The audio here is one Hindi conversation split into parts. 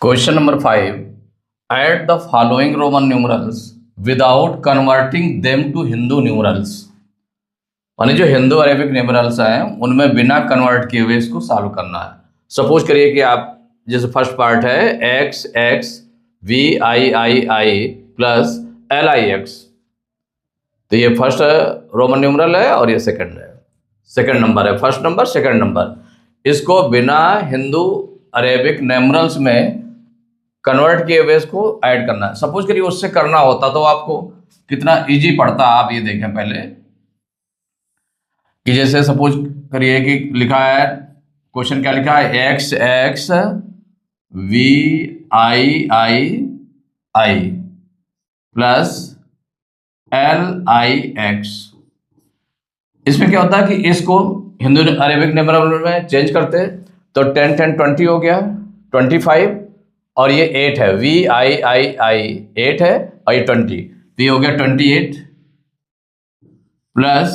Question number 5, add the following Roman numerals without converting them to Hindu numerals. माने जो हिंदू अरेबिक न्यूमरल्स हैं उनमें बिना कन्वर्ट किए हुए इसको सॉल्व करना है। सपोज करिए कि आप जैसे फर्स्ट पार्ट है X X V I I I plus L I X, तो ये फर्स्ट रोमन न्यूमरल है और ये सेकंड है, सेकंड नंबर है, फर्स्ट नंबर सेकंड नंबर। इसको बिना हिंदू अरेबिक न्यूमरल्स में कन्वर्ट किए हुए इसको ऐड करना है। सपोज करिए उससे करना होता तो आपको कितना इजी पड़ता। आप ये देखें पहले कि जैसे सपोज करिए कि लिखा है, क्वेश्चन क्या लिखा है, X X V I I I plus L I X. इसमें क्या होता है कि इसको हिंदू अरेबिक न्यूमरल में चेंज करते तो 10 10 20 हो गया 25, और ये 8 है, वी आई आई आई 8 है और ये 20, तो ये हो गया 28 plus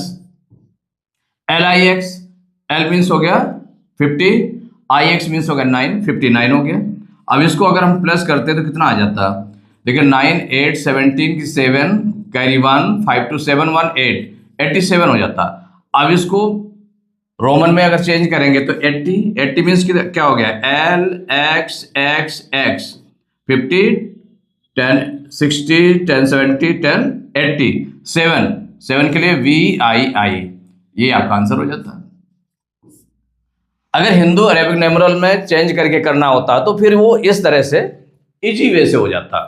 L I x, L means हो गया 50, आई एक्स मीन्स हो गया 9, 59 हो गया। अब इसको अगर हम प्लस करते तो कितना आ जाता, देखिए 9 8 17 की 7 कैरी 1 5 2 7 1 8 87 हो जाता। अब इसको रोमन में अगर चेंज करेंगे तो 80 मीन्स क्या हो गया, एल एक्स एक्स एक्स 50 10 60 10 70 10 80 7 के लिए वी आई आई, ये आपका आंसर हो जाता है। अगर हिंदू अरेबिक न्यूमरल में चेंज करके करना होता तो फिर वो इस तरह से इजी वे से हो जाता।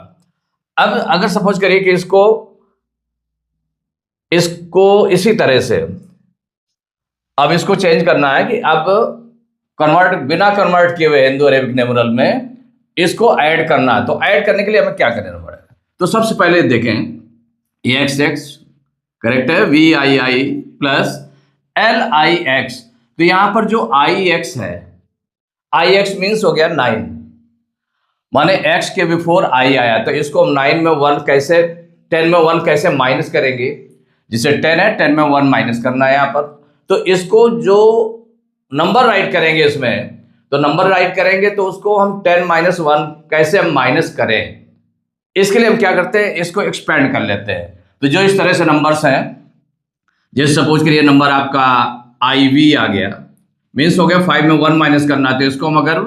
अब अगर सपोज करिए कि इसको इसी तरह से अब इसको चेंज करना है कि अब बिना कन्वर्ट किए हुए हिंदू अरेबिक न्यूमरल में इसको ऐड करना है। तो ऐड करने के लिए हमें क्या करना पड़ेगा, तो सबसे पहले देखें एक्स एक्स करेक्ट है, V I I plus L I X. तो यहां पर जो आई एक्स है, आई एक्स मीन्स हो गया 9, माने एक्स के बिफोर आई आया, तो इसको हम 9 में 1 कैसे 10 में 1 कैसे माइनस करेंगे, जिसे 10 है 10 में 1 माइनस करना है यहाँ पर। तो इसको जो नंबर राइट करेंगे इसमें, तो नंबर राइट करेंगे तो उसको हम 10 - 1 कैसे हम माइनस करें, इसके लिए हम क्या करते हैं, इसको एक्सपेंड कर लेते हैं। तो जो इस तरह से नंबर्स हैं, जैसे सपोज करिए नंबर आपका आई वी आ गया, मीन्स हो गया 5 में 1 माइनस करना, तो इसको हम अगर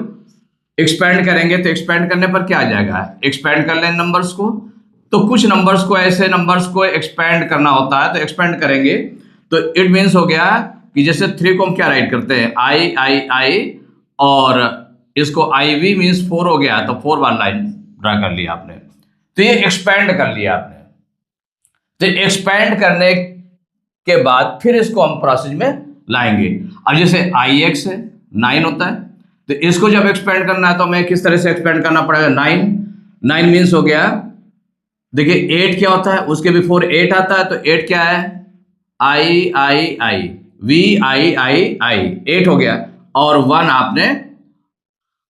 एक्सपेंड करेंगे तो एक्सपेंड करने पर क्या आ जाएगा, एक्सपेंड कर लें नंबर्स को। तो कुछ नंबर्स को ऐसे नंबर्स को एक्सपेंड करना होता है, तो एक्सपेंड करेंगे तो इट मीन्स हो गया कि जैसे 3 को हम क्या राइट करते हैं, आई आई आई, और इसको आई वी मीन्स 4 हो गया, तो 4 बार लाइन ड्रा कर लिया आपने, तो ये एक्सपेंड कर लिया आपने। तो एक्सपेंड करने के बाद फिर इसको हम प्रोसेस में लाएंगे। अब जैसे आई एक्स है 9 होता है, तो इसको जब एक्सपेंड करना है तो हमें किस तरह से एक्सपेंड करना पड़ेगा, 9 मीन्स हो गया, देखिए 8 क्या होता है, उसके बिफोर 8 आता है, तो 8 क्या है, आई I I V I I आई 8 हो गया, और 1 आपने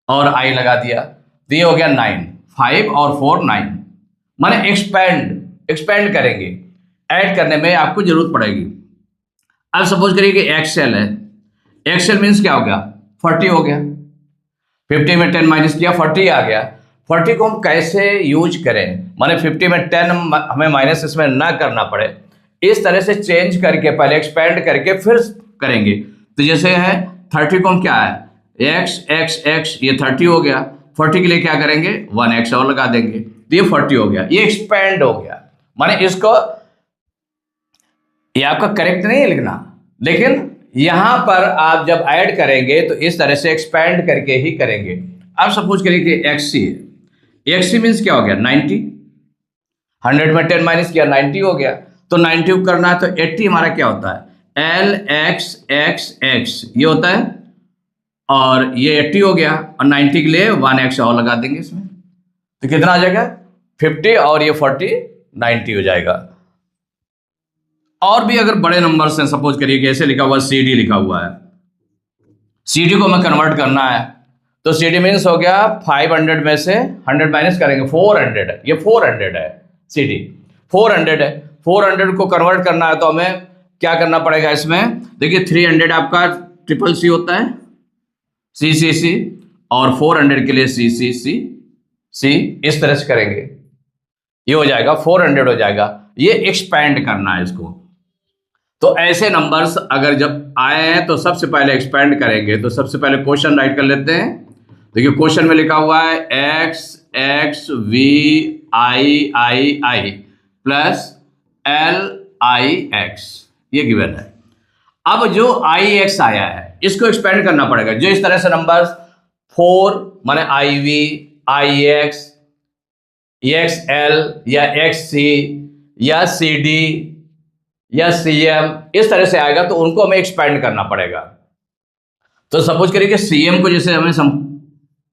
और आई लगा दिया, तो ये हो गया 9, 5 और 4 9, माने एक्सपेंड करेंगे, ऐड करने में आपको जरूरत पड़ेगी। अब सपोज करिए कि एक्सएल है, एक्सएल मीन्स क्या हो गया, 40 हो गया, 50 में 10 माइनस किया 40 आ गया। 40 को हम कैसे यूज करें, माने 50 में 10 हमें माइनस इसमें ना करना पड़े, इस तरह से चेंज करके पहले एक्सपेंड करके फिर करेंगे। तो जैसे है 30 को हम क्या है, एक्स एक्स एक्स, ये 30 हो गया, 40 के लिए क्या करेंगे, 1 एक्स और लगा देंगे, तो ये 40 हो गया, ये एक्सपेंड हो गया। माने इसको, ये आपका करेक्ट नहीं है लिखना, लेकिन यहां पर आप जब ऐड करेंगे तो इस तरह से एक्सपेंड करके ही करेंगे। अब सपोज करिए कि एक्ससी है, एक्ससी मीन्स क्या हो गया, 90, 100 में 10 माइनस किया 90 हो गया, तो 90 करना है तो 80 हमारा क्या होता है, एल एक्स एक्स एक्स ये होता है, और ये 80 हो गया, और 90 के लिए 1 एक्स और लगा देंगे इसमें, तो कितना आ जाएगा 50, और ये 40 90 हो जाएगा। और भी अगर बड़े नंबर्स हैं, सपोज करिए कि ऐसे लिखा हुआ सी डी लिखा हुआ है, सी डी को हमें कन्वर्ट करना है, तो सी डी मीन्स हो गया 500 में से 100 माइनस करेंगे 400 है, ये 400 है, सी डी 400 है, 400 को कन्वर्ट करना है तो हमें क्या करना पड़ेगा इसमें, देखिए 300 आपका ट्रिपल सी होता है, सी सी सी, और 400 के लिए सी सी सी सी, इस तरह से करेंगे, ये हो जाएगा 400 हो जाएगा। ये एक्सपैंड करना है इसको। तो ऐसे नंबर्स अगर जब आए हैं तो सबसे पहले एक्सपैंड करेंगे। तो सबसे पहले क्वेश्चन राइट कर लेते हैं। देखिए क्वेश्चन में लिखा हुआ है X X V I I I plus L I X, ये गिवन है। अब जो आई एक्स आया है इसको एक्सपेंड करना पड़ेगा। जो इस तरह से नंबर्स 4 माने I V, I X, X L या एक्स सी या सी डी या सी एम, इस तरह से आएगा तो उनको हमें एक्सपेंड करना पड़ेगा। तो सपोज करिए कि सी एम को जैसे हमें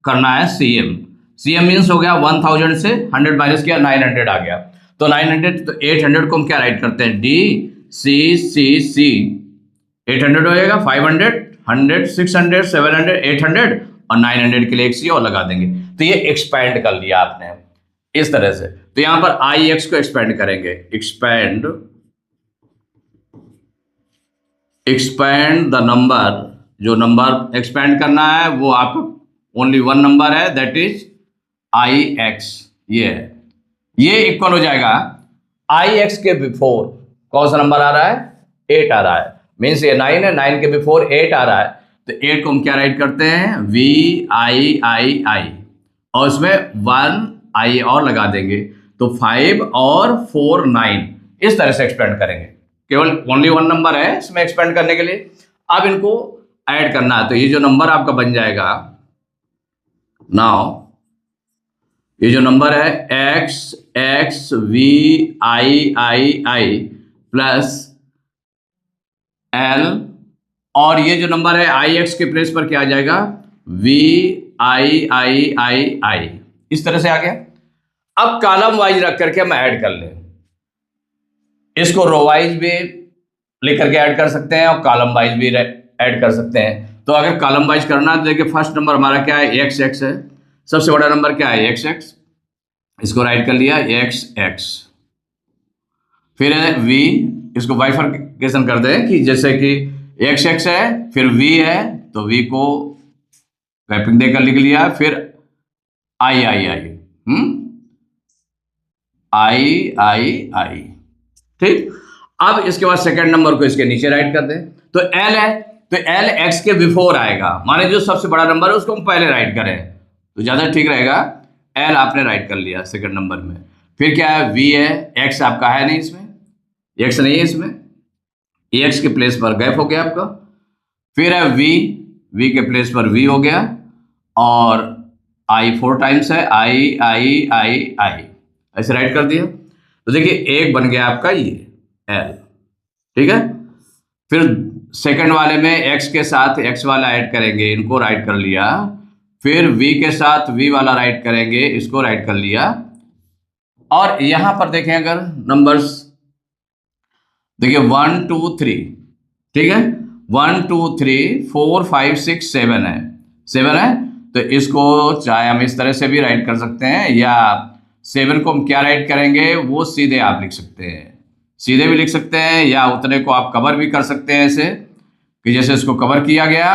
करना है, सी एम मीन्स हो गया 1000 से 100 माइनस किया 900 आ गया। तो 900 तो 800 को हम क्या राइट करते हैं, डी सी सी सी, 800 हो जाएगा, 500, 100, 600, 700, 800 और 900 के लिए एक सी और लगा देंगे। तो ये एक्सपैंड कर लिया आपने इस तरह से। तो यहां पर आई एक्स को एक्सपैंड करेंगे, एक्सपैंड द नंबर। जो नंबर एक्सपैंड करना है वो आपका ओनली वन नंबर है, दैट इज आई एक्स। ये है, ये इक्वल हो जाएगा आई एक्स के बिफोर कौन सा नंबर आ रहा है, 8 आ रहा है। मीन्स ये 9 है, 9 के बिफोर 8 आ रहा है। तो 8 को हम क्या राइट करते हैं, वी आई आई आई, और उसमें 1 आई और लगा देंगे। तो 5 और 4 9, इस तरह से एक्सपेंड करेंगे। केवल ओनली वन नंबर है इसमें एक्सपेंड करने के लिए। अब इनको ऐड करना है। तो ये जो नंबर आपका बन जाएगा नाउ, ये जो नंबर है X X V I I I plus L, और ये जो नंबर है आई एक्स के प्लेस पर क्या आ जाएगा, वी आई आई आई आई, इस तरह से आ गया। अब कॉलम वाइज रख करके हम ऐड कर लें। इसको रो वाइज भी लिख करके ऐड कर सकते हैं और कॉलम वाइज भी ऐड कर सकते हैं। तो अगर कॉलम वाइज करना है तो देखिए फर्स्ट नंबर हमारा क्या है, एक्स एक्स है। सबसे बड़ा नंबर क्या है, एक्स एक्स, इसको राइट कर लिया एक्स एक्स। फिर है वी, इसको बाइफरकेशन कर दें कि जैसे कि एक्स एक्स है फिर वी है तो वी को रैपिंग देकर लिख लिया। फिर आई आई आई, आई आई आई, ठीक। अब इसके बाद सेकंड नंबर को इसके नीचे राइट कर दें। तो एल है तो एल एक्स के बिफोर आएगा, माने जो सबसे बड़ा नंबर है उसको हम पहले राइट करें तो ज्यादा ठीक रहेगा। एल आपने राइट कर लिया सेकंड नंबर में। फिर क्या है, वी है, एक्स आपका है नहीं इसमें, एक्स नहीं है इसमें, एक्स के प्लेस पर गैप हो गया आपका। फिर है वी, वी के प्लेस पर वी हो गया, और आई 4 टाइम्स है, आई आई आई आई, ऐसे राइट कर दिया। तो देखिए एक बन गया आपका ये एल, ठीक है। फिर सेकंड वाले में एक्स के साथ एक्स वाला ऐड करेंगे, इनको राइट कर लिया। फिर वी के साथ वी वाला राइट करेंगे, इसको राइट कर लिया। और यहां पर देखें अगर नंबर्स, देखिए 1 2 3, ठीक है, 1 2 3 4 5 6 7 है, 7 है। तो इसको चाहे हम इस तरह से भी राइट कर सकते हैं, या 7 को हम क्या राइट करेंगे वो सीधे आप लिख सकते हैं, सीधे भी लिख सकते हैं, या उतने को आप कवर भी कर सकते हैं ऐसे कि जैसे इसको कवर किया गया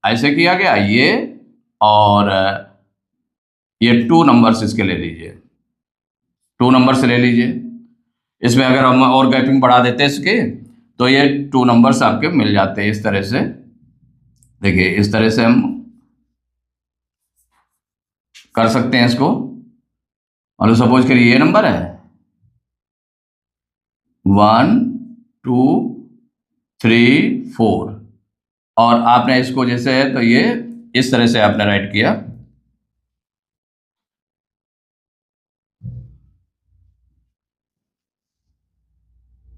ऐसे किया गया ये, और ये 2 नंबर्स इसके ले लीजिए, 2 नंबर्स ले लीजिए। इसमें अगर हम और गैपिंग बढ़ा देते हैं इसके तो ये 2 नंबर्स आपके मिल जाते हैं इस तरह से। देखिए इस तरह से हम कर सकते हैं इसको। और सपोज करिए ये नंबर है 1 2 3 4, और आपने इसको जैसे है तो ये इस तरह से आपने राइट किया।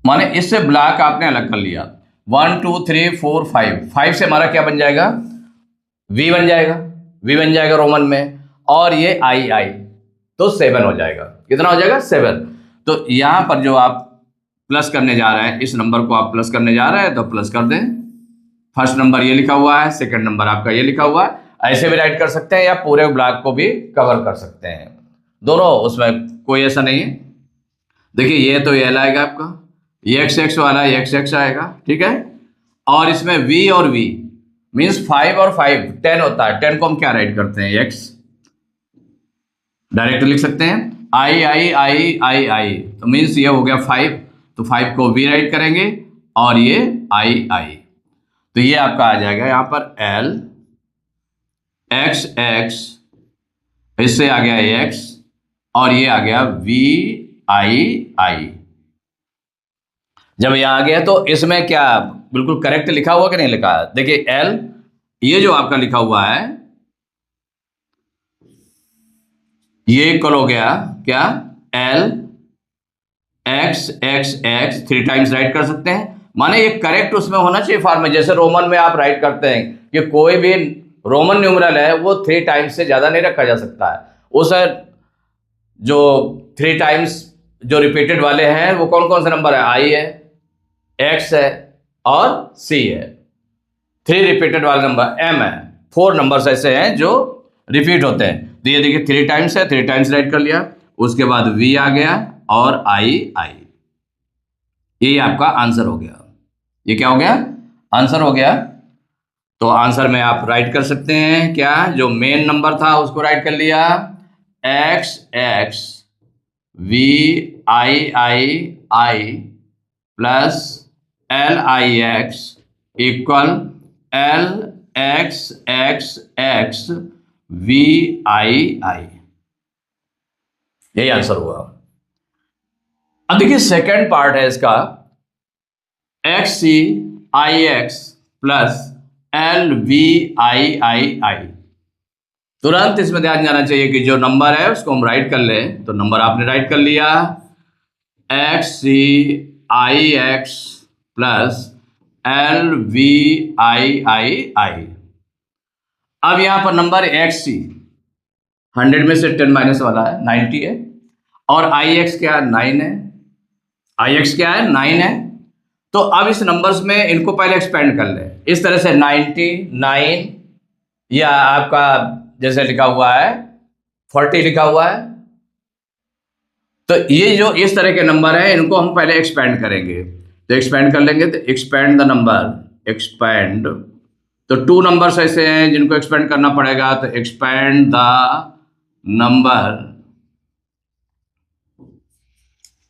माने इससे ब्लॉक आपने अलग कर लिया। 1 2 3 4 5, 5 से हमारा क्या बन जाएगा, वी बन जाएगा, वी बन जाएगा रोमन में, और ये आई आई, तो 7 हो जाएगा। कितना हो जाएगा, 7। तो यहां पर जो आप प्लस करने जा रहे हैं, इस नंबर को आप प्लस करने जा रहे हैं तो प्लस कर दें। फर्स्ट नंबर ये लिखा हुआ है, सेकंड नंबर आपका ये लिखा हुआ है, ऐसे भी राइट कर सकते हैं या पूरे ब्लॉक को भी कवर कर सकते हैं, दोनों, उसमें कोई ऐसा नहीं है। देखिए ये तो एल आएगा आपका, ये एक्स एक्स वाला एक्स एक्स आएगा, ठीक है। और इसमें वी और वी मीन्स 5 और 5 10 होता है, 10 को हम क्या राइट करते हैं, एक्स, डायरेक्ट लिख सकते हैं आई आई आई आई आई, तो मीन्स ये हो गया 5, तो 5 को वी राइट करेंगे और ये आई आई, तो ये आपका आ जाएगा यहाँ पर एल एक्स एक्स, इससे आ गया एक्स और ये आ गया वी आई आई। जब यहां आ गया तो इसमें क्या बिल्कुल करेक्ट लिखा हुआ कि नहीं लिखा है? देखिए एल, ये जो आपका लिखा हुआ है ये इक्वल हो गया क्या, L X X x, 3 times right कर सकते हैं, माने ये करेक्ट उसमें होना चाहिए फॉर्म में। जैसे रोमन में आप राइट करते हैं कि कोई भी रोमन न्यूमरल है वो 3 टाइम्स से ज्यादा नहीं रखा जा सकता है। उस जो 3 टाइम्स जो रिपीटेड वाले हैं वो कौन कौन से नंबर है, आई है, एक्स है और सी है। 3 रिपीटेड वाले नंबर एम है, 4 नंबर्स ऐसे हैं जो रिपीट होते हैं। तो ये देखिए 3 टाइम्स है, 3 टाइम्स राइट कर लिया, उसके बाद वी आ गया और आई आई, ये आपका आंसर हो गया। ये क्या हो गया, आंसर हो गया। तो आंसर में आप राइट कर सकते हैं क्या, जो मेन नंबर था उसको राइट कर लिया, X X V I I I plus L I X equal L X X X V I I, यही आंसर हुआ। अब देखिए सेकेंड पार्ट है इसका, X C I X plus L V I I I. तुरंत इसमें ध्यान जाना चाहिए कि जो नंबर है उसको हम राइट कर लें, तो नंबर आपने राइट कर लिया, x C I X plus L V I I I. अब यहां पर नंबर एक्स सी 100 में से 10 माइनस वाला है 90 है, और आई एक्स क्या है 9 है, आई एक्स क्या है 9 है। तो अब इस नंबर्स में इनको पहले एक्सपेंड कर ले, इस तरह से 99 या आपका जैसे लिखा हुआ है 40 लिखा हुआ है, तो ये जो इस तरह के नंबर है इनको हम पहले एक्सपेंड करेंगे। तो एक्सपेंड कर लेंगे, तो एक्सपेंड द नंबर, एक्सपेंड, तो 2 नंबर्स ऐसे हैं जिनको एक्सपेंड करना पड़ेगा, तो एक्सपेंड द नंबर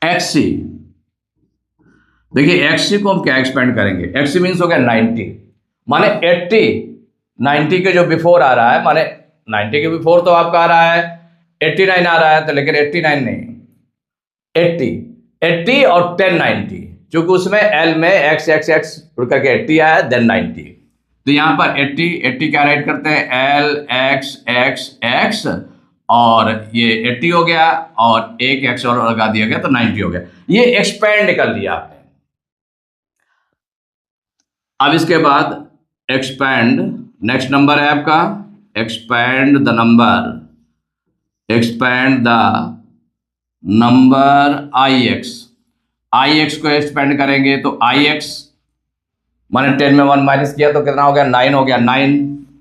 एक्स सी। देखिए एक्स को हम क्या एक्सपेंड करेंगे, एक्स मीन्स हो गया 90, माने 80, 90 के जो बिफोर आ रहा है, माने 90 के बिफोर तो आपका आ रहा है 89 आ रहा है, तो लेकिन 89 नहीं, 80 और 10 90, क्योंकि उसमें एल में एक्स एक्स एक्स उड़ करके 80 आया देन 90, तो यहां पर 80 क्या राइट करते हैं, एल एक्स एक्स एक्स और ये 80 हो गया और एक एक्स और लगा दिया गया तो 90 हो गया। ये एक्सपेंड कर लिया आपने। अब इसके बाद एक्सपेंड, नेक्स्ट नंबर है आपका, expand the number, expand the number I x. I x को एक्सपेंड करेंगे तो आई एक्स मैंने 10 में 1 माइनस किया तो कितना हो गया, 9 हो गया, 9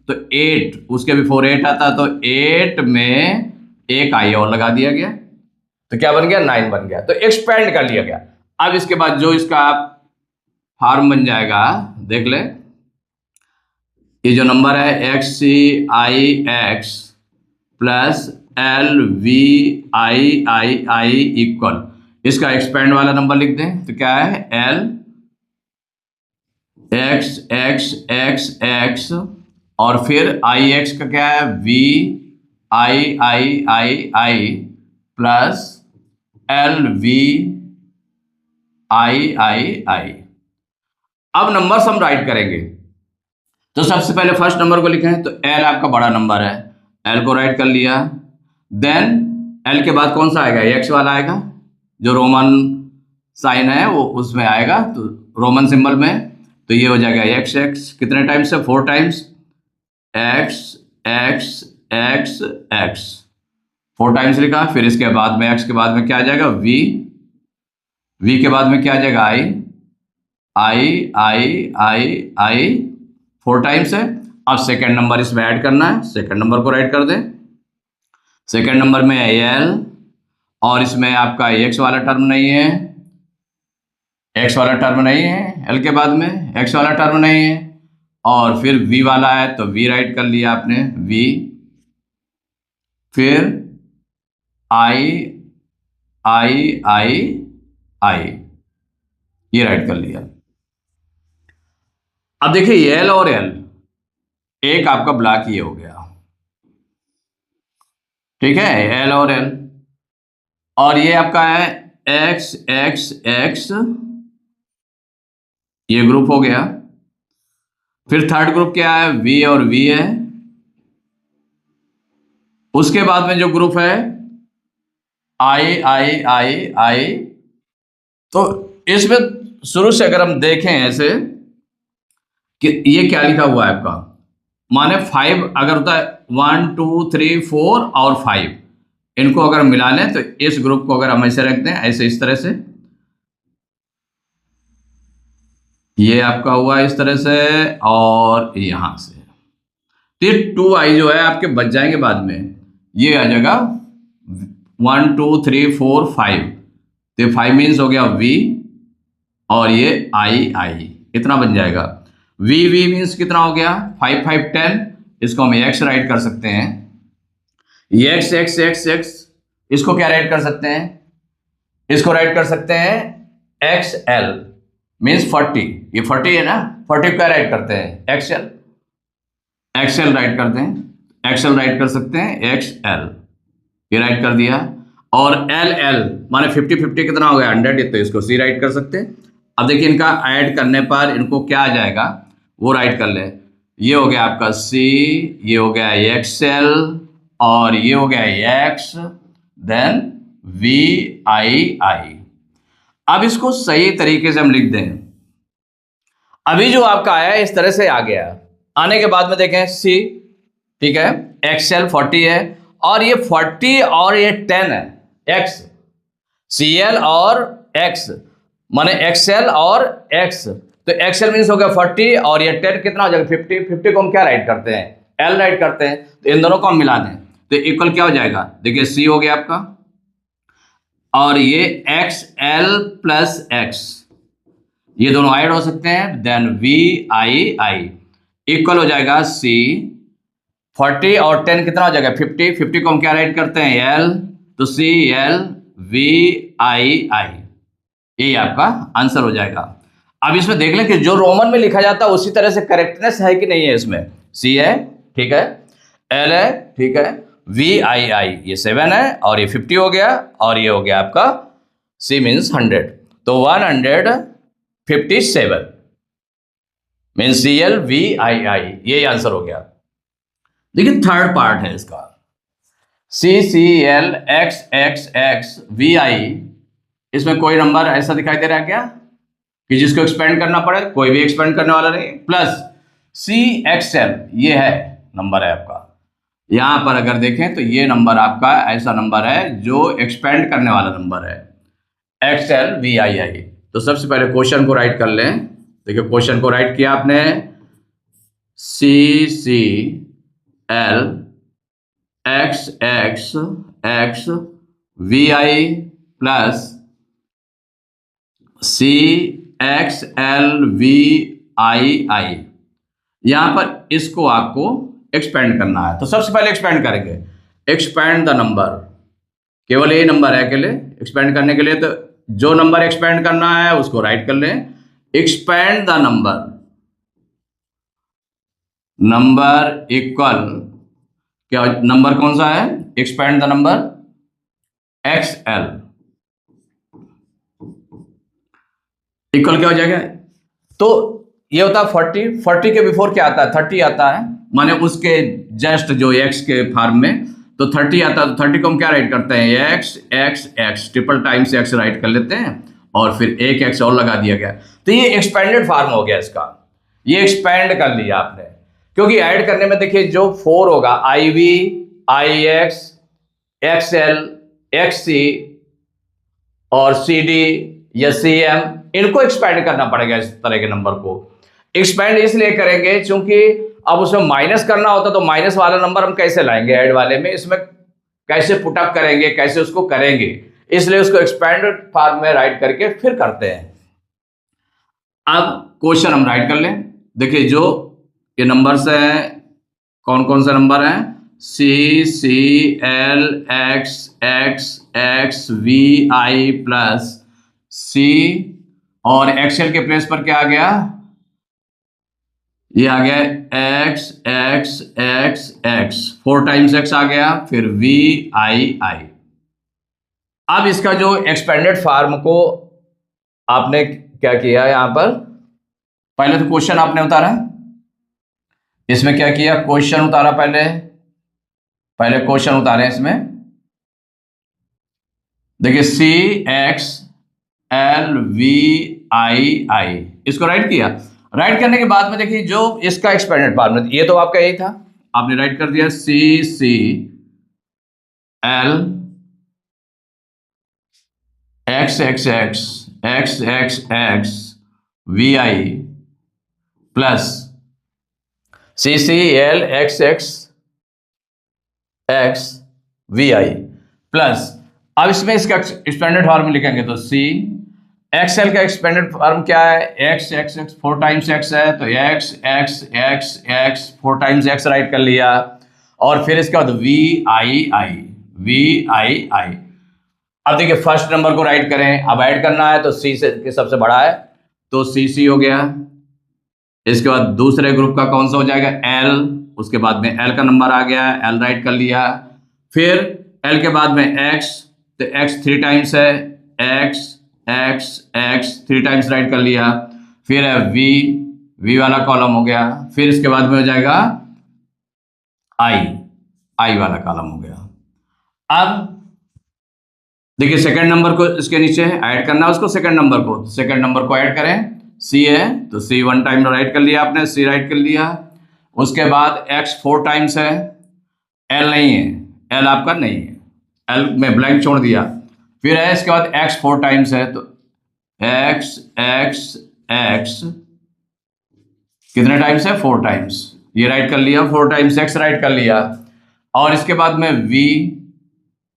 तो 8, उसके बिफोर 8 आता तो 8 में एक आई और लगा दिया गया, तो क्या बन गया 9 बन गया, तो एक्सपेंड कर लिया गया। अब इसके बाद जो इसका फॉर्म बन जाएगा देख ले, ये जो नंबर है X C I X plus L V I I I equal, इसका एक्सपेंड वाला नंबर लिख दें तो क्या है, L X X X X और फिर आई एक्स का क्या है, V I I I I plus L V I I I. अब नंबर्स हम राइट करेंगे, तो सबसे पहले फर्स्ट नंबर को लिखें, तो एल आपका बड़ा नंबर है, एल को राइट कर लिया, देन एल के बाद कौन सा आएगा, एक्स वाला आएगा, जो रोमन साइन है वो उसमें आएगा, तो रोमन सिंबल में, तो ये हो जाएगा एक्स एक्स, कितने टाइम्स है, 4 times, x X X X 4 times लिखा। फिर इसके बाद में एक्स के बाद में क्या आ जाएगा, वी, वी के बाद में क्या आ जाएगा, आई I I I I 4 times है। अब सेकेंड नंबर इसमें ऐड करना है, सेकेंड नंबर को राइट कर दें, सेकेंड नंबर में है एल और इसमें आपका एक्स वाला टर्म नहीं है, एक्स वाला टर्म नहीं है, एल के बाद में एक्स वाला टर्म नहीं है, और फिर वी वाला है तो वी राइट कर लिया आपने, वी, फिर आई आई आई आई, ये राइट कर लिया। अब देखिए एल और एल, एक आपका ब्लॉक ये हो गया, ठीक है, एल और एल, और ये आपका है एक्स एक्स एक्स, ये ग्रुप हो गया। फिर थर्ड ग्रुप क्या है, वी और वी है। उसके बाद में जो ग्रुप है आई आई आई आई, तो इसमें शुरू से अगर हम देखें ऐसे कि ये क्या लिखा हुआ है आपका, माने 5 अगर होता है 1 2 3 4 और 5, इनको अगर मिला लें तो इस ग्रुप को अगर हम ऐसे रख दें, ऐसे इस तरह से, ये आपका हुआ इस तरह से, और यहां से तो ये 2i जो है आपके बच जाएंगे बाद में, ये आ जाएगा 1 2 3 4 5, तो 5 मीन्स हो गया v, और ये आई इतना बन जाएगा। वी मीन्स कितना हो गया, 5 5 10, इसको हम x राइट कर सकते हैं। ये एक्स एक्स एक्स एक्स, इसको क्या राइट कर सकते हैं, इसको राइट कर सकते हैं एक्स एल, मीन्स 40, ये 40 है ना, 40 को क्या राइट करते हैं एक्सएल, एक्सएल राइट करते हैं, एक्सएल राइट कर सकते हैं एक्स एल, ये राइट कर दिया। और एल एल माने 50 50 कितना हो गया 100, तो इसको सी राइट कर सकते हैं। अब देखिए इनका ऐड करने पर इनको क्या आ जाएगा वो राइट कर ले, ये हो गया आपका सी, ये हो गया एक्सएल, और ये हो गया x, then V I I. अब इसको सही तरीके से हम लिख दें, अभी जो आपका आया इस तरह से आ गया, आने के बाद में देखें सी, ठीक है, एक्सएल 40 है, और ये 40 और ये 10 है, एक्स सी एल और एक्स, माने एक्सएल और एक्स, तो एक्सएल मीन्स हो गया 40 और ये 10 कितना हो जाएगा 50, 50 को हम क्या राइट करते हैं एल राइट करते हैं, तो इन दोनों को हम मिला दें तो इक्वल क्या हो जाएगा, देखिए सी हो गया आपका, और ये एक्स एल प्लस एक्स, ये दोनों ऐड हो सकते हैं, then V I I equal हो जाएगा सी, 40 और 10 कितना हो जाएगा 50, 50 को हम क्या राइट करते हैं एल, तो सी एल वी आई आई, यही आपका आंसर हो जाएगा। अब इसमें देख लें कि जो रोमन में लिखा जाता है उसी तरह से करेक्टनेस है कि नहीं है, इसमें सी है, ठीक है, एल है, ठीक है, वी आई आई ये 7 है, और ये 50 हो गया, और ये हो गया आपका सी मीन्स 100, तो 157 means C L V I I, यही आंसर हो गया। देखिए थर्ड पार्ट है इसका, C C L X X X V I, इसमें कोई नंबर ऐसा दिखाई दे रहा है क्या कि जिसको एक्सपेंड करना पड़े, कोई भी एक्सपेंड करने वाला नहीं, प्लस सी एक्स एल ये है नंबर है आपका, यहां पर अगर देखें तो ये नंबर आपका ऐसा नंबर है जो एक्सपेंड करने वाला नंबर है, एक्स एल वी आई आई। तो सबसे पहले क्वेश्चन को राइट कर लें, देखिए क्वेश्चन को राइट किया आपने, C C L X X X V I plus C X L V I I, यहां पर इसको आपको एक्सपेंड करना है, तो सबसे पहले एक्सपेंड करेंगे, एक्सपेंड द नंबर, केवल ये नंबर है अकेले एक्सपेंड करने के लिए, तो जो नंबर एक्सपेंड करना है उसको राइट कर लें, expand the number, number equal क्या, नंबर कौन सा है, expand the number x L equal क्या हो जाएगा, तो ये होता है 40, 40 के बिफोर क्या आता है 30 आता है, माने उसके जस्ट जो एक्स के फॉर्म में, तो 30 आता है, तो 30 को हम क्या राइट करते हैं x X x, triple times X write कर लेते हैं, और फिर एक एक्स और लगा दिया गया, तो ये एक्सपेंडेड फॉर्म हो गया इसका, ये एक्सपेंड कर लिया आपने, क्योंकि ऐड करने में देखिए जो 4 होगा I V I X X L X C और सी डी या सी एम, इनको एक्सपेंड करना पड़ेगा, इस तरह के नंबर को एक्सपेंड इसलिए करेंगे क्योंकि अब उसमें माइनस करना होता तो माइनस वाला नंबर हम कैसे लाएंगे ऐड वाले में, इसमें कैसे पुटअप करेंगे, कैसे उसको करेंगे, इसलिए उसको एक्सपेंडेड फॉर्म में राइट करके फिर करते हैं। अब क्वेश्चन हम राइट कर लें, देखिए जो ये नंबर्स हैं कौन कौन से नंबर हैं, C C L X X X V I plus C, और एक्सएल के प्लेस पर क्या आ गया, ये आ गया X X X X, 4 times X आ गया, फिर वी आई आई। अब इसका जो एक्सपेंडेड फॉर्म को आपने क्या किया यहां पर, पहले तो क्वेश्चन आपने उतारा, इसमें क्या किया, क्वेश्चन उतारा, पहले क्वेश्चन उतारे इसमें, देखिए सी एक्स एल वी आई आई, इसको राइट किया। राइट करने के बाद में देखिए जो इसका एक्सपेंडेड फॉर्म, ये तो आपका यही था, आपने राइट कर दिया C C L X X X X X X V I plus C C L X X X V I plus, अब इसमें इसका एक्सपेंडेड फॉर्म लिखेंगे तो सी एक्सएल का एक्सपेंडेड फॉर्म क्या है, X X X 4 times X है, तो X X X X 4 times X write कर लिया, और फिर इसके बाद वी आई आई। अब देखिए फर्स्ट नंबर को राइट करें, अब ऐड करना है तो सी से के सबसे बड़ा है तो सी सी हो गया, इसके बाद दूसरे ग्रुप का कौन सा हो जाएगा, एल, उसके बाद में एल का नंबर आ गया, एल राइट कर लिया, फिर एल के बाद में एक्स, तो एक्स 3 टाइम्स है, X X x 3 times right कर लिया, फिर है वी वाला कॉलम हो गया, फिर इसके बाद में हो जाएगा आई वाला कॉलम हो गया। अब देखिए सेकंड नंबर को इसके नीचे ऐड करना है उसको, सेकंड नंबर को ऐड करें, सी है तो सी 1 टाइम राइट कर लिया आपने, सी राइट कर लिया, उसके बाद एक्स 4 टाइम्स है, एल नहीं है, एल आपका नहीं है, एल में ब्लैंक छोड़ दिया, फिर है इसके बाद एक्स 4 टाइम्स है तो एक्स एक्स एक्स कितने टाइम्स है, 4 टाइम्स, ये राइट कर लिया, 4 टाइम्स एक्स राइट कर लिया, और इसके बाद में वी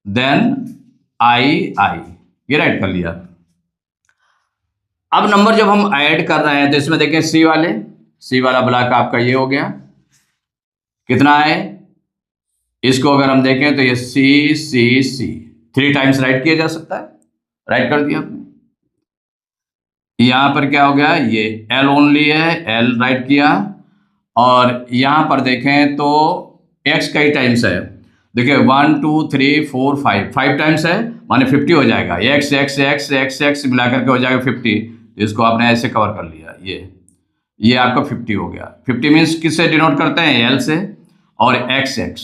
देन आई ये राइट कर लिया। अब नंबर जब हम ऐड कर रहे हैं तो इसमें देखें सी वाला ब्लॉक आपका ये हो गया, कितना है, इसको अगर हम देखें तो ये सी सी सी 3 टाइम्स राइट किया जा सकता है, राइट कर दिया आपने। यहां पर क्या हो गया, ये एल ओनली है, एल राइट किया, और यहां पर देखें तो एक्स कई टाइम्स है, देखिए 1 2 3 4 5 टाइम्स है, माने 50 हो जाएगा, x X X X x मिलाकर के हो जाएगा 50, इसको आपने ऐसे कवर कर लिया, ये आपका 50 हो गया। 50 मीन्स किससे डिनोट करते हैं, एल से, और एक्स एक्स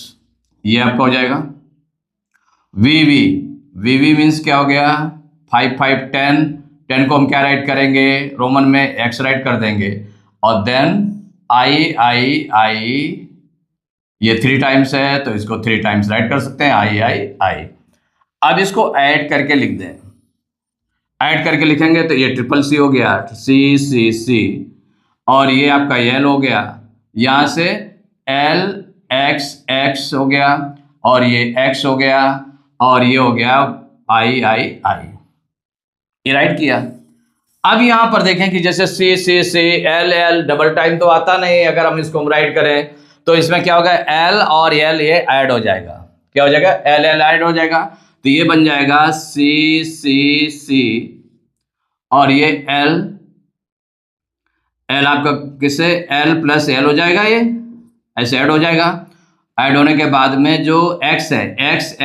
ये आपका हो जाएगा। वी मीन्स क्या हो गया, 5 5 10 को हम क्या राइट करेंगे, रोमन में एक्स राइट कर देंगे, और देन आई ये 3 टाइम्स है तो इसको 3 टाइम्स राइट कर सकते हैं, आई। अब इसको ऐड करके लिख दें, ऐड करके लिखेंगे तो ये ट्रिपल सी हो गया, सी, और ये आपका एल हो गया, यहां से एल एक्स एक्स हो गया, और ये एक्स हो गया, और ये हो गया आई, ये राइट किया। अब यहां पर देखें कि जैसे सी एल डबल टाइम तो आता नहीं, अगर हम इसको राइट करें तो इसमें क्या होगा, एल और एल ये ऐड हो जाएगा, क्या हो जाएगा, एल ऐड हो जाएगा, तो ये बन जाएगा सी, और ये एल आपका किससे, एल प्लस एल हो जाएगा, ये ऐसे ऐड हो जाएगा। ऐड होने के बाद में जो एक्स है, एक्स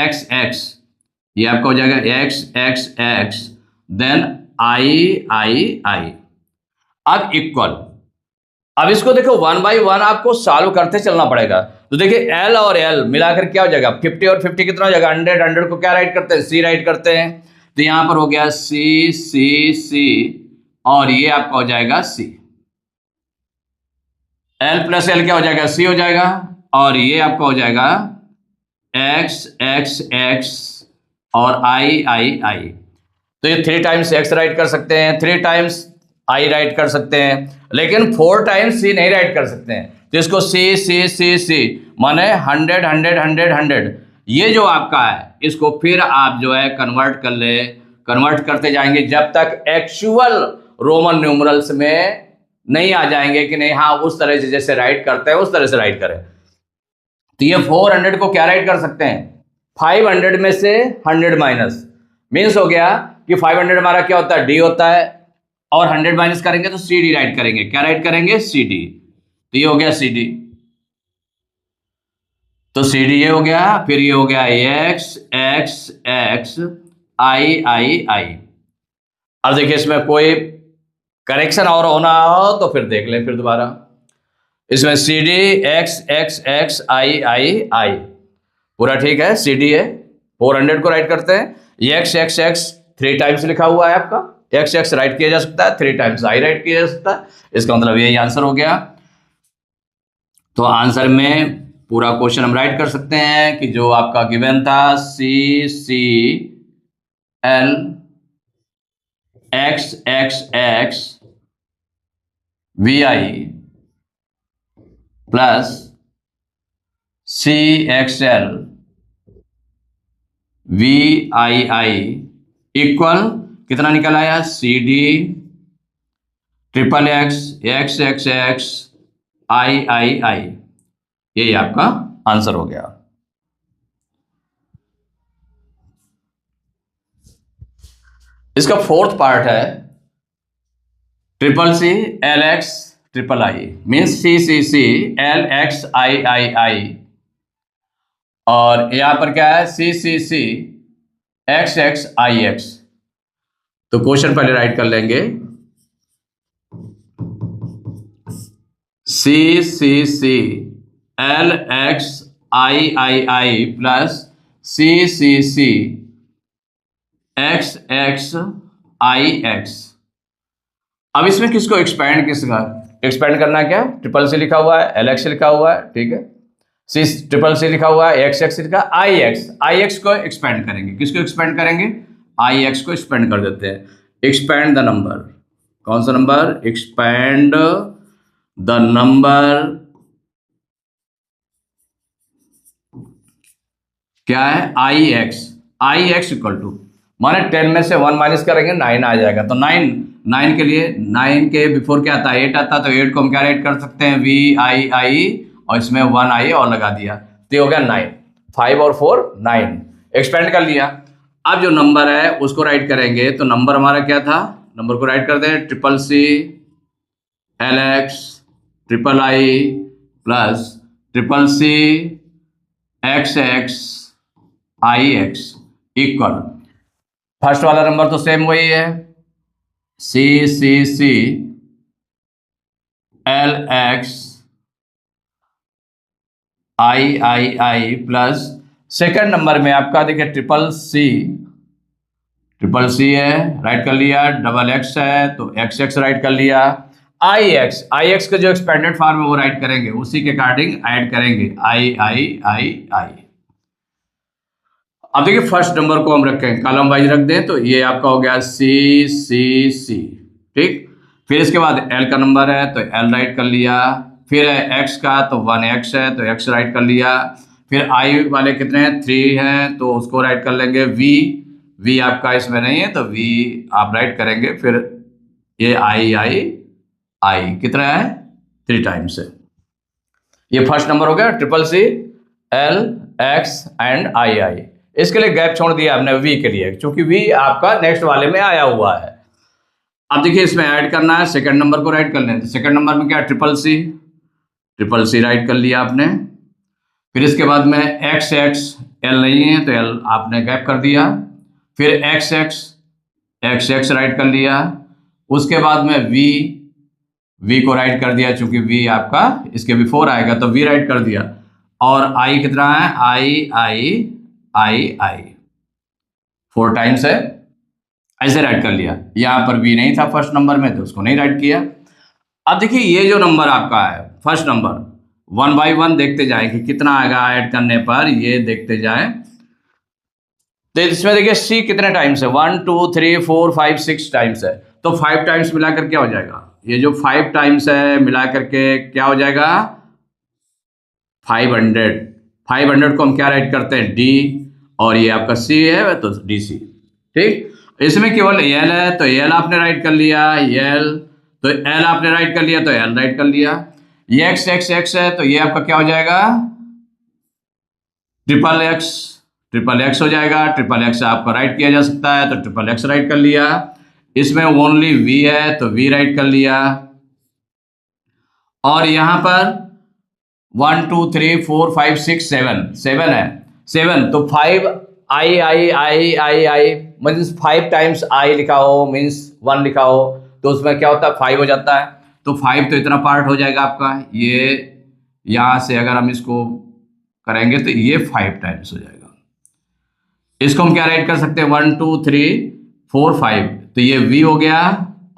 ये आपका हो जाएगा एक्स देन आई। अब इक्वल, अब इसको देखो 1 बाई 1 आपको सॉल्व करते चलना पड़ेगा, तो देखिए एल और एल मिलाकर क्या हो जाएगा, 50 और 50 कितना हो जाएगा, 100 को क्या राइट करते हैं, सी राइट करते हैं, तो यहां पर हो गया सी, और ये आपका हो जाएगा सी, एल प्लस एल क्या हो जाएगा, सी हो जाएगा, और ये आपका हो जाएगा एक्स और आई। तो ये 3 टाइम्स एक्स राइट कर सकते हैं, 3 टाइम्स आई राइट कर सकते हैं, लेकिन 4 टाइम्स सी नहीं राइट कर सकते हैं, तो इसको सी माने 100 ये जो आपका है इसको फिर आप जो है कन्वर्ट करते जाएंगे जब तक एक्चुअल रोमन न्यूमरल्स में नहीं आ जाएंगे कि नहीं, हाँ उस तरह से जैसे राइट करते हैं उस तरह से राइट करें। तो ये 400 को क्या राइट कर सकते हैं, 500 में से 100 माइनस, मीन्स हो गया कि 500 हमारा क्या होता है, डी होता है, और 100 माइनस करेंगे तो सी डी राइट करेंगे। क्या राइट करेंगे, सी डी। तो ये हो गया सी डी, तो सी डी ये हो गया, फिर ये हो गया X X X I I I. अब देखिए इसमें कोई करेक्शन और होना हो तो फिर देख लें फिर दोबारा। इसमें C D X X X I I I पूरा ठीक है, सी डी है, 400 को राइट करते हैं। ये एक्स एक्स एक्स 3 टाइम्स लिखा हुआ है आपका, एक्स एक्स राइट किया जा सकता है, 3 टाइम्स आई राइट किया जा सकता है, इसका मतलब यही आंसर हो गया। तो आंसर में पूरा क्वेश्चन हम राइट कर सकते हैं कि जो आपका गिवन था C C L X X X V I plus C X L V I I equal कितना निकल आया, C D triple X X X X I I I, यही आपका आंसर हो गया। इसका फोर्थ पार्ट है triple C L X triple I, means C C C L X I I I, और यहां पर क्या है, C C C X X I X. तो क्वेश्चन पहले राइट कर लेंगे, सी C C L X I I I plus C C C X X I x. अब इसमें किसको एक्सपैंड, किसका एक्सपैंड करना है, क्या ट्रिपल सी लिखा हुआ है, एल एक्स लिखा हुआ है, ठीक है, सी ट्रिपल सी लिखा हुआ है, एक्स एक्स लिखा, आई एक्स को एक्सपैंड करेंगे। किसको एक्सपैंड करेंगे, आई एक्स को एक्सपैंड कर देते हैं। एक्सपैंड द नंबर, कौन सा नंबर, एक्सपैंड द नंबर, क्या है, आई एक्स इक्वल टू, माने 10 में से 1 माइनस करेंगे 9 आ जाएगा। तो 9 के लिए, 9 के बिफोर क्या आता है, 8 आता है, तो 8 को हम क्या राइट कर सकते हैं, वी आई आई, और इसमें 1 आई और लगा दिया, तो ये हो गया 9, 5 और 4 9, एक्सपेंड कर लिया। अब जो नंबर है उसको राइट करेंगे, तो नंबर हमारा क्या था, नंबर को राइट कर दें, triple C L X triple I plus triple C X X I X equal, first वाला नंबर तो सेम वही है, C C C L X I I I plus second number में आपका देखिए ट्रिपल सी है, राइट कर लिया, डबल एक्स है तो एक्स एक्स राइट कर लिया, आई एक्स का जो एक्सपेंडेड फॉर्म है वो राइट करेंगे, उसी के अकॉर्डिंग ऐड करेंगे आई आई आई आई। अब देखिए फर्स्ट नंबर को हम रखें, कॉलम वाइज रख दें, तो ये आपका हो गया सी सी सी, ठीक। फिर इसके बाद एल का नंबर है तो एल राइट कर लिया, फिर है एक्स का तो 1x है तो एक्स राइट कर लिया, फिर आई वाले कितने हैं, 3 हैं तो उसको राइट कर लेंगे, वी आपका इसमें नहीं है तो वी आप राइट करेंगे, फिर ये आई कितना है, 3 टाइम्स है। ये फर्स्ट नंबर हो गया triple C L X and I. इसके लिए गैप छोड़ दिया हमने वी के लिए, क्योंकि वी आपका नेक्स्ट वाले में आया हुआ है। अब देखिए इसमें ऐड करना है, सेकंड नंबर को राइट कर लें, सेकंड नंबर में क्या, ट्रिपल सी राइट कर लिया आपने, फिर इसके बाद में एक्स एल नहीं है तो एल आपने गैप कर दिया, फिर एक्स एक्स राइट कर लिया, उसके बाद में वी को राइट कर दिया, चूंकि वी आपका इसके बिफोर आएगा तो वी राइट कर दिया, और आई कितना है, आई 4 टाइम्स है, ऐसे राइट कर लिया। यहां पर वी नहीं था फर्स्ट नंबर में तो उसको नहीं राइट किया। अब देखिए ये जो नंबर आपका है फर्स्ट नंबर, 1 बाई 1 देखते जाए कि कितना आएगा ऐड करने पर, ये देखते जाए। तो इसमें देखिए सी कितने टाइम्स है, 1 2 3 4 5 6 टाइम्स है, तो 5 टाइम्स मिलाकर क्या हो जाएगा, ये जो 5 टाइम्स है मिलाकर के क्या हो जाएगा, 500 को हम क्या राइट करते हैं, डी, और ये आपका सी है तो डी सी, ठीक। इसमें केवल एल है तो एल आपने राइट कर लिया, एल तो एल आपने राइट कर लिया तो एल राइट कर लिया, ये एक्स है तो ये आपका क्या हो जाएगा, ट्रिपल एक्स हो जाएगा। ट्रिपल एक्स आपका राइट किया जा सकता है, तो ट्रिपल एक्स राइट कर लिया। इसमें ओनली वी है तो वी राइट कर लिया। और यहां पर 1 2 3 4 5 6 7 है, 7 तो 5 आई I I I I means 5 times I लिखा हो मीन्स 1 लिखा हो तो उसमें क्या होता है 5 हो जाता है। तो 5 तो इतना पार्ट हो जाएगा आपका, ये यहां से अगर हम इसको करेंगे तो ये 5 टाइम्स हो जाएगा। इसको हम क्या राइट कर सकते हैं 1 2 3 4 5, तो ये v हो गया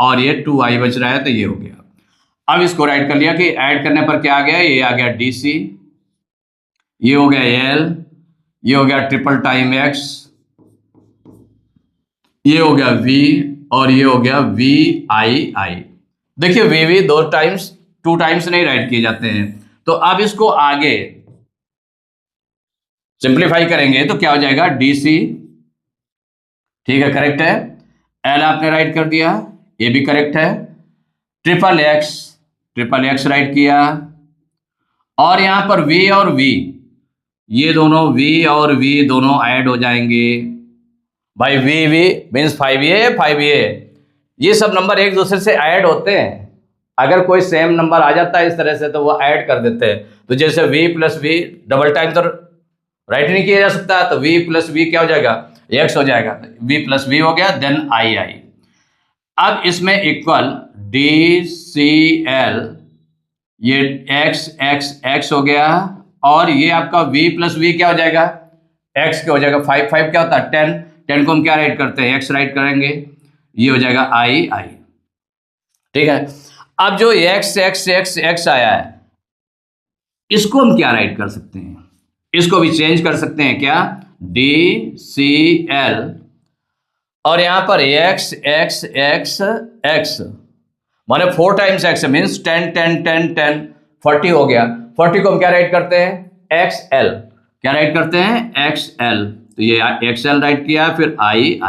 और ये 2i बच रहा है तो ये हो गया। अब इसको राइट कर लिया कि ऐड करने पर क्या आ गया, ये आ गया dc, ये हो गया l, ये हो गया ट्रिपल टाइम x, ये हो गया v और ये हो गया vi। देखिए v दो टाइम्स 2 टाइम्स नहीं राइट किए जाते हैं। तो अब इसको आगे सिंप्लीफाई करेंगे तो क्या हो जाएगा dc, ठीक है करेक्ट है। l आपने राइट कर दिया, ये भी करेक्ट है। ट्रिपल एक्स राइट किया और यहां पर v और v, ये दोनों v और v दोनों ऐड हो जाएंगे भाई। v मीन्स 5a, ये सब नंबर एक दूसरे से ऐड होते हैं। अगर कोई सेम नंबर आ जाता है इस तरह से तो वो ऐड कर देते हैं। तो जैसे v plus V double time तो राइट नहीं किया जा सकता, तो v प्लस वी क्या हो जाएगा x हो जाएगा, v प्लस वी हो गया देन आई। अब इसमें इक्वल DCL, ये x हो गया और ये आपका v प्लस वी क्या हो जाएगा x क्या हो जाएगा 5 क्या होता है 10 को हम क्या राइट करते हैं x राइट करेंगे, ये हो जाएगा आई। ठीक है। अब जो x आया है इसको हम क्या राइट कर सकते हैं, इसको भी चेंज कर सकते हैं क्या DCL और यहां पर x माने 4 टाइम्स x मीन्स 10 40 हो गया। 40 को हम क्या राइट करते हैं XL, क्या राइट करते हैं XL, तो ये XL राइट किया फिर आई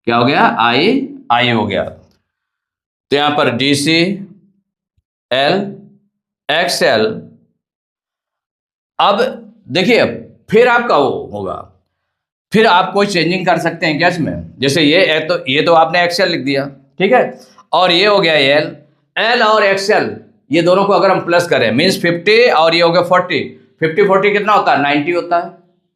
क्या हो गया आई हो गया। तो यहां पर DCL XL। अब देखिए फिर आपका वो होगा, फिर आप कोई चेंजिंग कर सकते हैं क्या इसमें, जैसे ये तो आपने XL लिख दिया ठीक है, और ये हो गया L और XL, ये दोनों को अगर हम प्लस करें मीन्स 50 और ये हो गया 40 कितना होता है 90 होता है।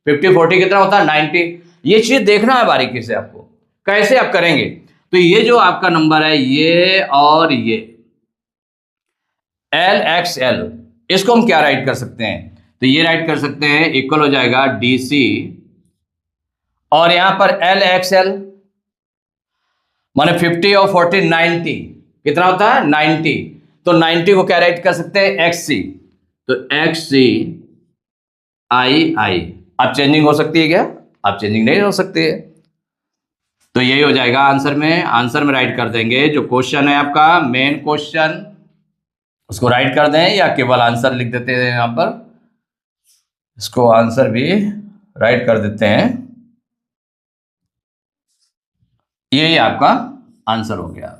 50 कितना होता है 90। ये चीज देखना है बारीकी से आपको कैसे आप करेंगे। तो ये जो आपका नंबर है ये और ये LXL, इसको हम क्या राइट कर सकते हैं, तो ये राइट कर सकते हैं इक्वल हो जाएगा DC और यहां पर LXL माने 50 और 40 90 कितना होता है 90, तो 90 को क्या राइट कर सकते हैं XC, तो XC आई। अब चेंजिंग हो सकती है क्या, अब चेंजिंग नहीं हो सकती है। तो यही हो जाएगा आंसर में राइट कर देंगे। जो क्वेश्चन है आपका मेन क्वेश्चन उसको राइट कर दें या केवल आंसर लिख देते हैं, यहां पर इसको आंसर भी राइट कर देते हैं, यही आपका आंसर हो गया।